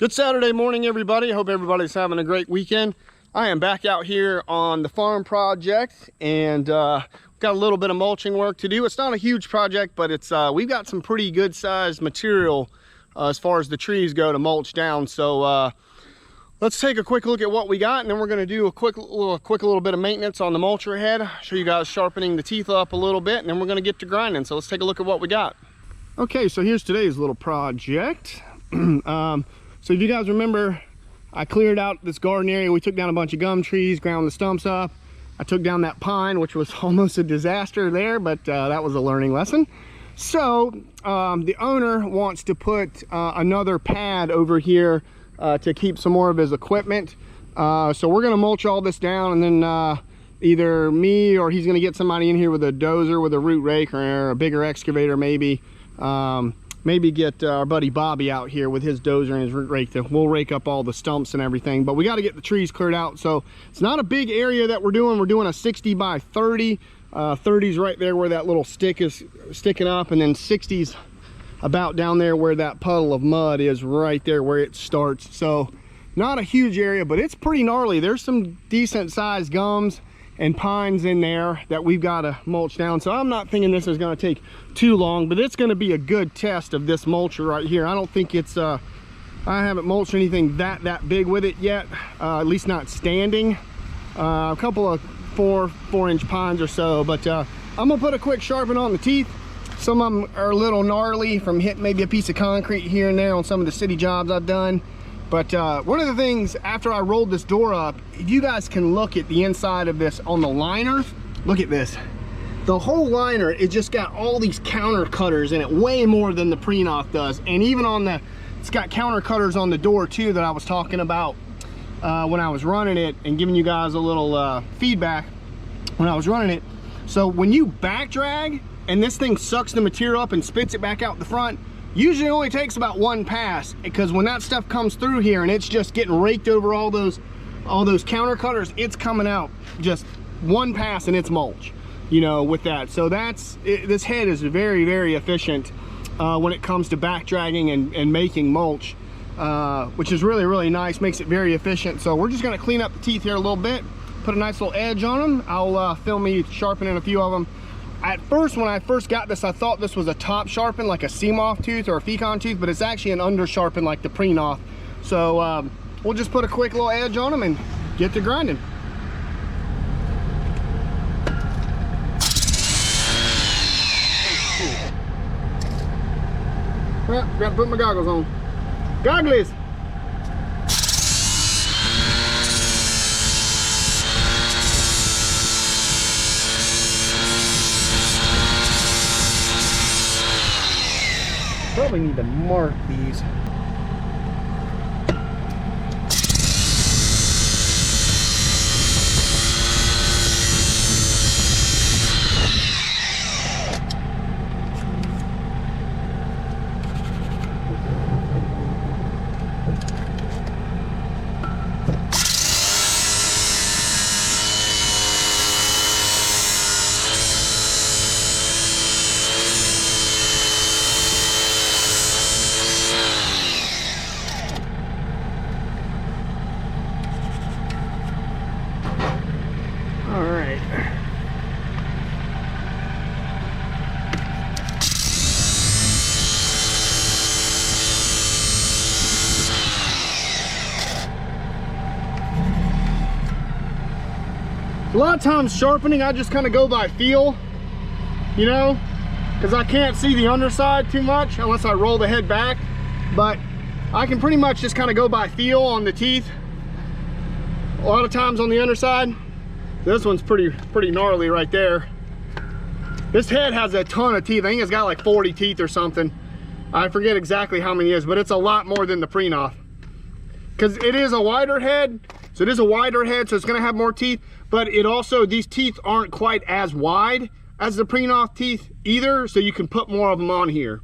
Good Saturday morning, everybody. I hope everybody's having a great weekend. I am back out here on the farm project, and got a little bit of mulching work to do. It's not a huge project, but it's we've got some pretty good sized material as far as the trees go to mulch down. So let's take a quick look at what we got, and then we're going to do a quick little bit of maintenance on the mulcher head. Show you guys sharpening the teeth up a little bit, and then we're going to get to grinding. So let's take a look at what we got. Okay, so here's today's little project. So if you guys remember, I cleared out this garden area. We took down a bunch of gum trees, ground the stumps up. I took down that pine, which was almost a disaster there, but that was a learning lesson. So the owner wants to put another pad over here to keep some more of his equipment. So we're gonna mulch all this down, and then either me or he's gonna get somebody in here with a dozer, with a root rake, or a bigger excavator maybe. Maybe get our buddy Bobby out here with his dozer and his root rake. We'll rake up all the stumps and everything, but we got to get the trees cleared out. So it's not a big area that we're doing a 60 by 30. 30's right there where that little stick is sticking up, and then 60's about down there where that puddle of mud is, right there where it starts. So not a huge area, but it's pretty gnarly. There's some decent sized gums and pines in there that we've got to mulch down. So I'm not thinking this is going to take too long, but it's going to be a good test of this mulcher right here. I don't think it's I haven't mulched anything that big with it yet, at least not standing. A couple of four inch pines or so, but I'm gonna put a quick sharpen on the teeth. Some of them are a little gnarly from hitting maybe a piece of concrete here and there on some of the city jobs I've done. But one of the things, after I rolled this door up, if you guys can look at the inside of this on the liner, look at this. The whole liner, it just got all these counter cutters in it, way more than the pre-knock does. And even on the, it's got counter cutters on the door too that I was talking about when I was running it and giving you guys a little feedback when I was running it. So when you back drag and this thing sucks the material up and spits it back out the front, usually only takes about one pass, because when that stuff comes through here and it's just getting raked over all those counter cutters, it's coming out just one pass and it's mulch, you know, with that. So that's it. This head is very, very efficient when it comes to back dragging and making mulch, which is really, really nice, makes it very efficient. So we're just going to clean up the teeth here a little bit, put a nice little edge on them. I'll film me sharpening a few of them. At first, when I first got this, I thought this was a top sharpen, like a seam-off tooth or a pecan tooth, but it's actually an under sharpen like the pre-knock. So we'll just put a quick little edge on them and get to grinding. Well, gotta put my goggles on. Goggles! Probably need to mark these. A lot of times sharpening, I just kind of go by feel, you know, because I can't see the underside too much unless I roll the head back. But I can pretty much just kind of go by feel on the teeth. A lot of times on the underside. This one's pretty gnarly right there. This head has a ton of teeth. I think it's got like 40 teeth or something. I forget exactly how many it is, but it's a lot more than the pre-knock. Because it is a wider head, so it is a wider head, so it's going to have more teeth. But it also, these teeth aren't quite as wide as the pre-knock teeth either, so you can put more of them on here.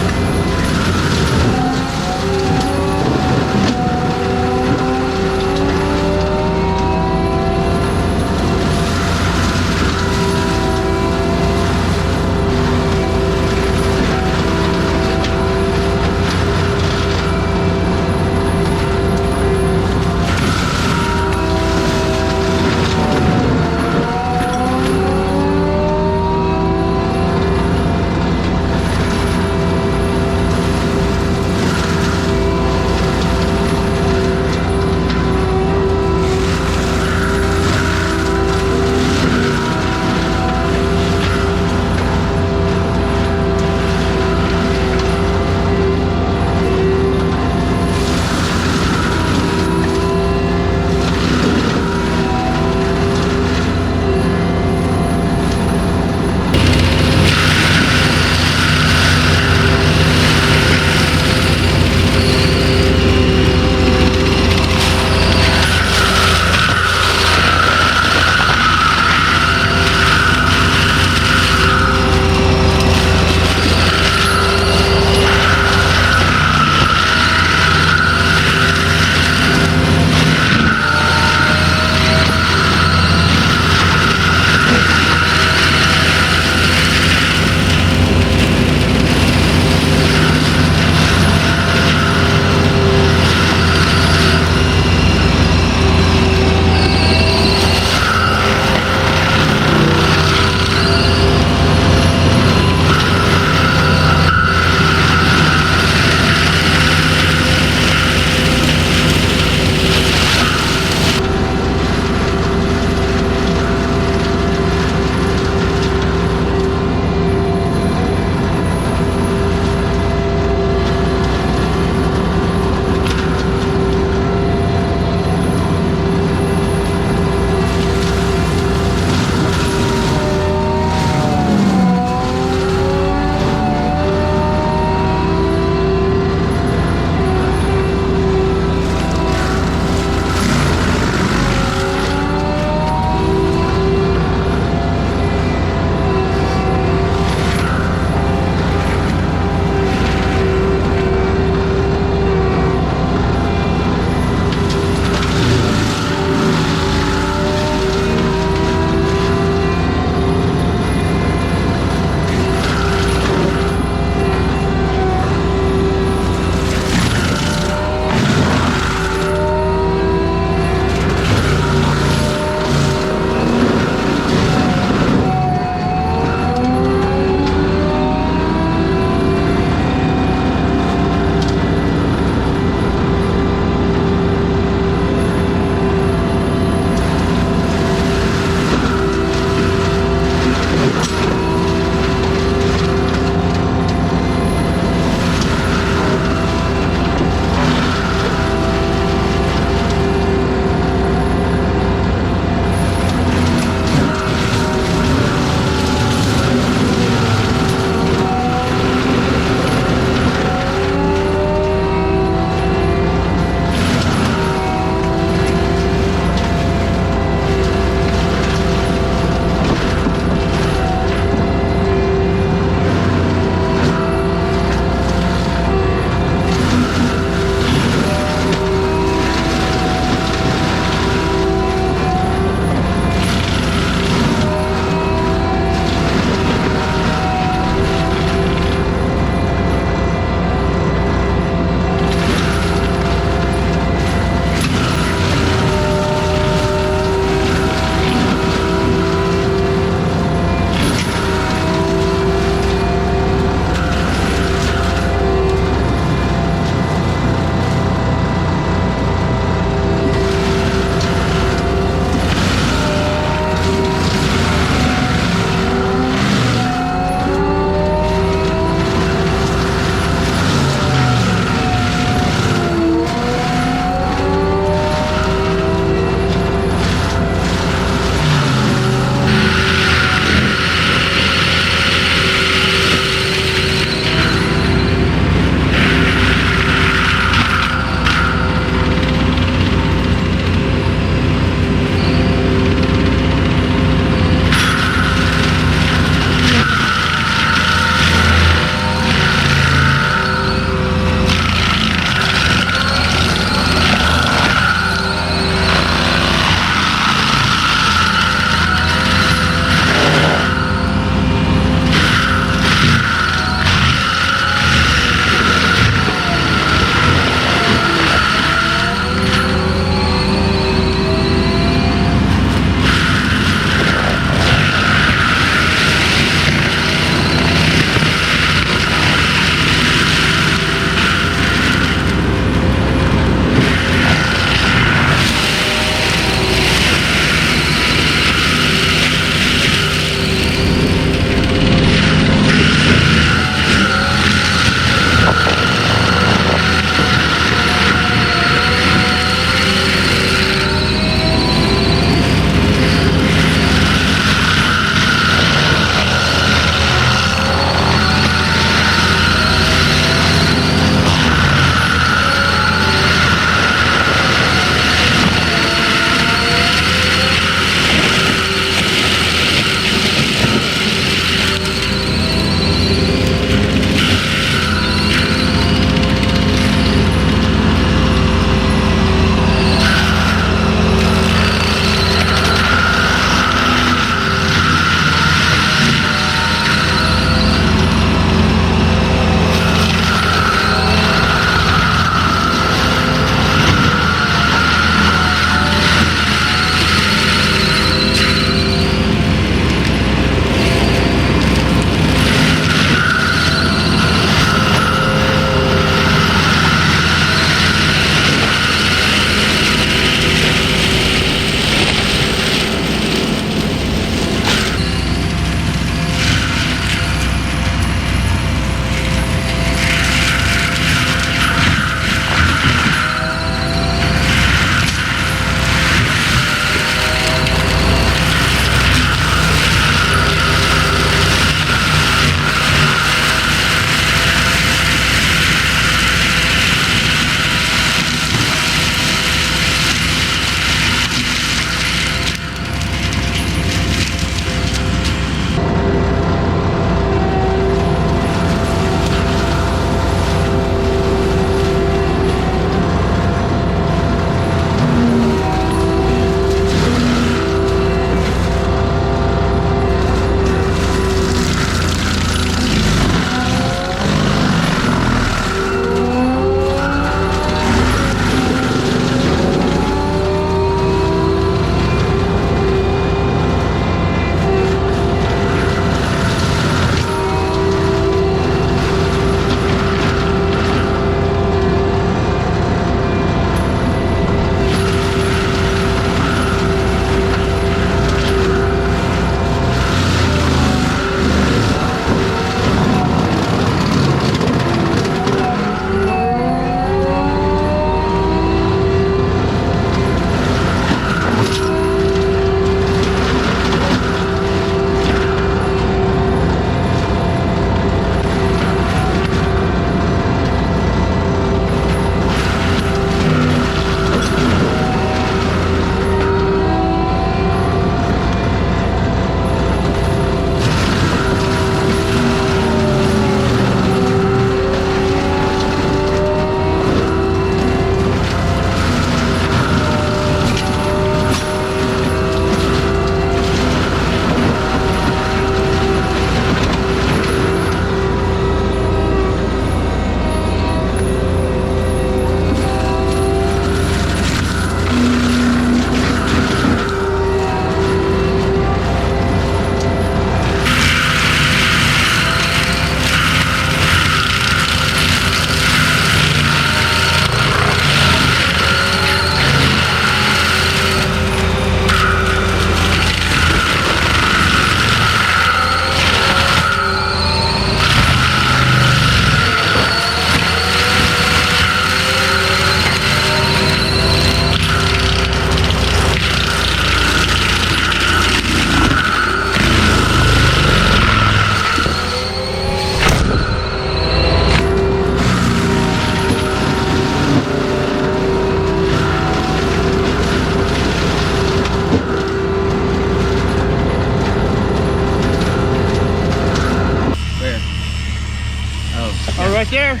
there?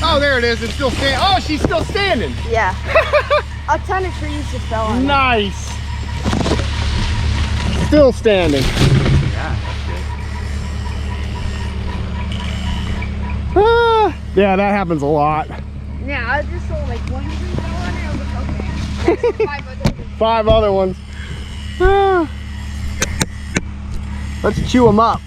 Oh, there it is. It's still standing. Oh, she's still standing. Yeah. A ton of trees just fell on it. Nice. Still standing. Yeah, that's good. Ah, yeah, that happens a lot. Yeah, I just saw like one tree fell on it. I was like, okay. 5 other ones. 5 other ones. Ah. Let's chew them up.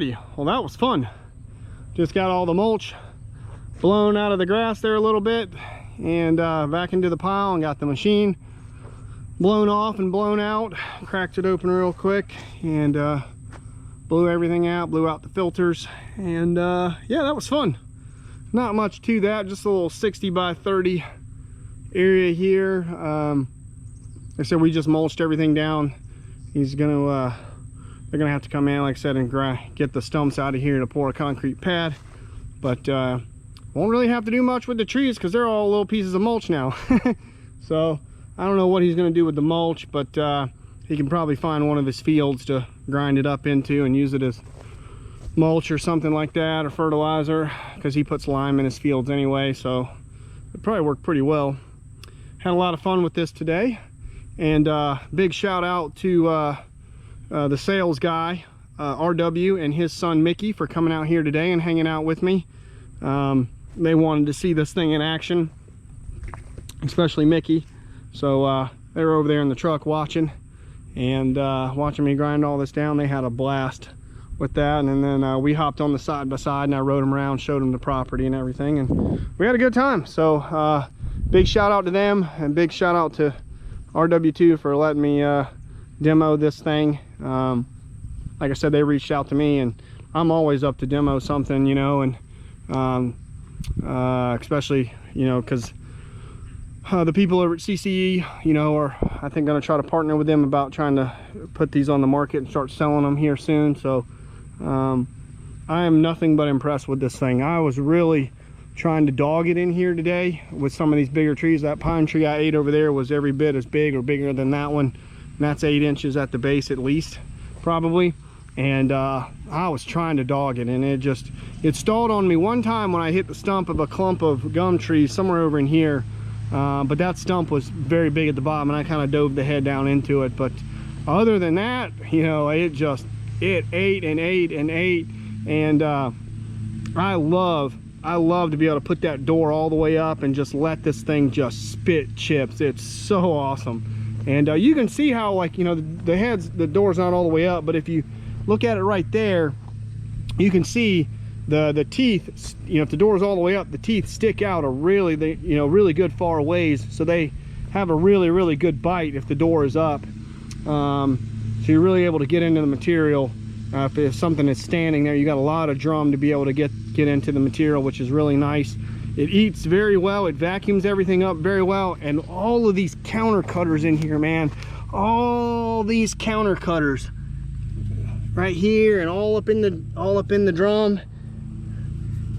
Alrighty, well that was fun. Just got all the mulch blown out of the grass there a little bit and back into the pile, and got the machine blown off and blown out. Cracked it open real quick and blew everything out, blew out the filters, and yeah, that was fun. Not much to that, just a little 60 by 30 area here. Like I said, we just mulched everything down. He's gonna they're gonna have to come in, like I said, and get the stumps out of here to pour a concrete pad, but won't really have to do much with the trees because they're all little pieces of mulch now. So I don't know what he's gonna do with the mulch, but he can probably find one of his fields to grind it up into and use it as mulch or something like that, or fertilizer, because he puts lime in his fields anyway, so it probably worked pretty well. Had a lot of fun with this today, and big shout out to the sales guy, RW, and his son Mickey for coming out here today and hanging out with me. They wanted to see this thing in action, especially Mickey, so they were over there in the truck watching and watching me grind all this down. They had a blast with that, and then we hopped on the side by side and I rode them around, showed them the property and everything, and we had a good time. So big shout out to them, and big shout out to RW2 for letting me demo this thing. Like I said, they reached out to me, and I'm always up to demo something, you know, and especially, you know, because the people over at CCE, you know, are, I think, going to try to partner with them about trying to put these on the market and start selling them here soon. So I am nothing but impressed with this thing. I was really trying to dog it in here today with some of these bigger trees. That pine tree I ate over there was every bit as big or bigger than that one, and that's 8 inches at the base at least, probably. And I was trying to dog it, and it stalled on me one time when I hit the stump of a clump of gum trees somewhere over in here. But that stump was very big at the bottom, and I kind of dove the head down into it. But other than that, you know, it ate and ate and ate. And I love to be able to put that door all the way up and just let this thing just spit chips. It's so awesome. And you can see how, like, you know, the door's not all the way up, but if you look at it right there, you can see the teeth, you know, if the door is all the way up, the teeth stick out a really good far ways, so they have a really good bite if the door is up. So you're really able to get into the material. If something is standing there, you got a lot of drum to be able to get into the material, which is really nice. It eats very well, it vacuums everything up very well, and all of these counter cutters in here, man, all these counter cutters right here and all up in the drum,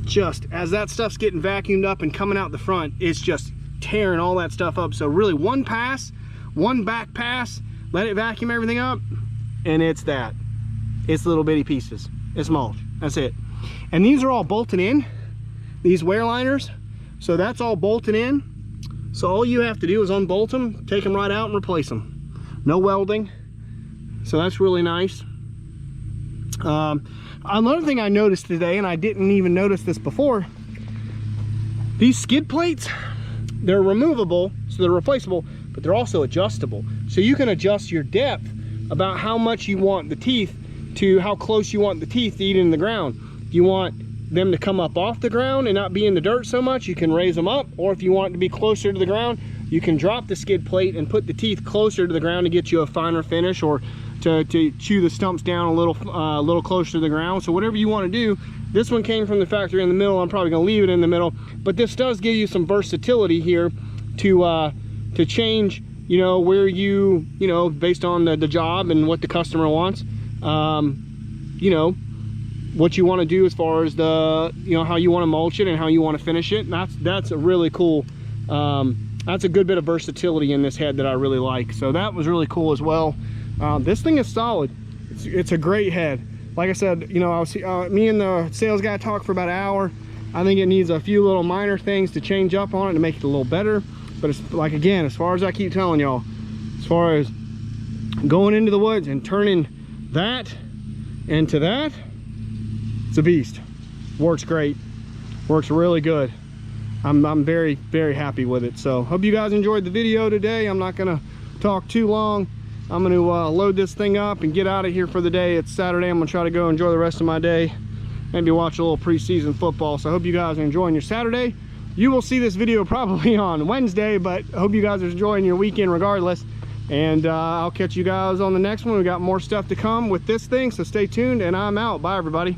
just as that stuff's getting vacuumed up and coming out the front, it's just tearing all that stuff up. So really, one pass, one back pass, let it vacuum everything up, and it's little bitty pieces. It's mulch, that's it. And these are all bolted in, these wear liners, so that's all bolted in. So all you have to do is unbolt them, take them right out and replace them. No welding, so that's really nice. Another thing I noticed today, and I didn't even notice this before, these skid plates, they're removable, so they're replaceable, but they're also adjustable. So you can adjust your depth about how much you want the teeth to, how close you want the teeth to eat in the ground. If you want them to come up off the ground and not be in the dirt so much, you can raise them up, or if you want it to be closer to the ground, you can drop the skid plate and put the teeth closer to the ground to get you a finer finish, or to chew the stumps down a little closer to the ground. So whatever you want to do. This one came from the factory in the middle. I'm probably going to leave it in the middle, but this does give you some versatility here to change, you know, where you know, based on the job and what the customer wants, you know, what you want to do as far as the, you know, how you want to mulch it and how you want to finish it. And that's a really cool, that's a good bit of versatility in this head that I really like. So that was really cool as well. This thing is solid. It's a great head. Like I said, you know, me and the sales guy talked for about an hour. I think it needs a few little minor things to change up on it to make it a little better. But it's like, again, as far as I keep telling y'all, as far as going into the woods and turning that into that, it's a beast. Works great. Works really good. I'm very happy with it. So hope you guys enjoyed the video today. I'm not gonna talk too long. I'm going to load this thing up and get out of here for the day. It's Saturday. I'm going to try to go enjoy the rest of my day. Maybe watch a little preseason football. So I hope you guys are enjoying your Saturday. You will see this video probably on Wednesday, but I hope you guys are enjoying your weekend regardless. And I'll catch you guys on the next one. We got more stuff to come with this thing, so stay tuned, and I'm out. Bye, everybody.